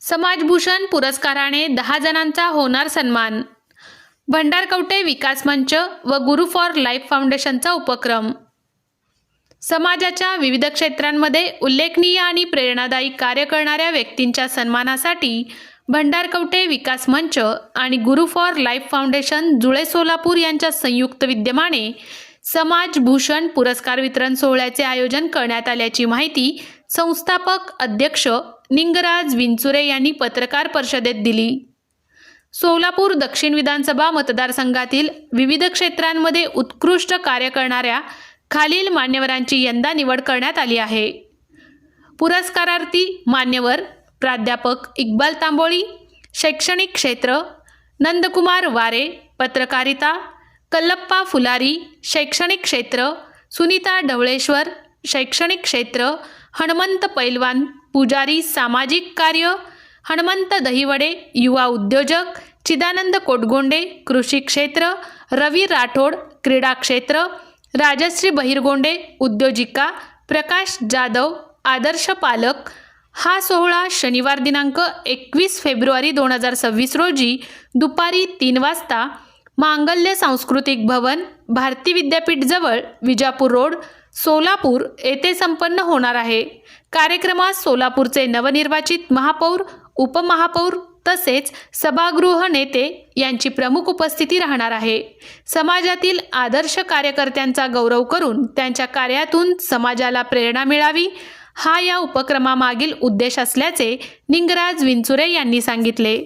समाजभूषण पुरस्काराने 10 जणांचा होणार सन्मान। भंडारकवठे विकास मंच व गुरु फॉर लाईफ फाउंडेशनचा उपक्रम। समाजाच्या विविध क्षेत्रांमध्ये उल्लेखनीय आणि प्रेरणादायी कार्य करणाऱ्या व्यक्तींच्या सन्मानासाठी भंडारकवठे विकास मंच आणि गुरु फॉर लाईफ फाउंडेशन जुळे सोलापूर यांच्या संयुक्त विद्यमाने समाजभूषण पुरस्कार वितरण सोहळ्याचे आयोजन करण्यात आल्याची माहिती संस्थापक अध्यक्ष निंगराज विंचुरे यांनी पत्रकार परिषदेत दिली। सोलापूर दक्षिण विधानसभा मतदारसंघातील विविध क्षेत्रांमध्ये उत्कृष्ट कार्य करणाऱ्या खालील मान्यवरांची यंदा निवड करण्यात आली आहे। पुरस्कारार्थी मान्यवर प्राध्यापक इक्बाल तांबोळी, शैक्षणिक क्षेत्र नंदकुमार वारे, पत्रकारिता कल्लप्पा फुलारी, शैक्षणिक क्षेत्र सुनीता ढवळेश्वर, शैक्षणिक क्षेत्र हनुमंत पैलवान पुजारी, सामाजिक कार्य हनुमंत दहिवडे, युवा उद्योजक चिदानंद कोटगोंडे, कृषी क्षेत्र रवी राठोड, क्रीडा क्षेत्र राजश्री बहिरगोंडे, उद्योजिका प्रकाश जाधव, आदर्श पालक। हा सोहळा शनिवार दिनांक 21 फेब्रुवारी 2026 रोजी दुपारी 3 वाजता मांगल्य सांस्कृतिक भवन, भारती विद्यापीठ जवळ, विजापूर रोड, सोलापूर येथे संपन्न होणार आहे। कार्यक्रमात सोलापूरचे नवनिर्वाचित महापौर, उपमहापौर तसेच सभागृह नेते यांची प्रमुख उपस्थिती राहणार आहे। समाजातील आदर्श कार्यकर्त्यांचा गौरव करून त्यांच्या कार्यातून समाजाला प्रेरणा मिळावी, हा या उपक्रमामागील उद्देश असल्याचे निंगराज विंचुरे यांनी सांगितले।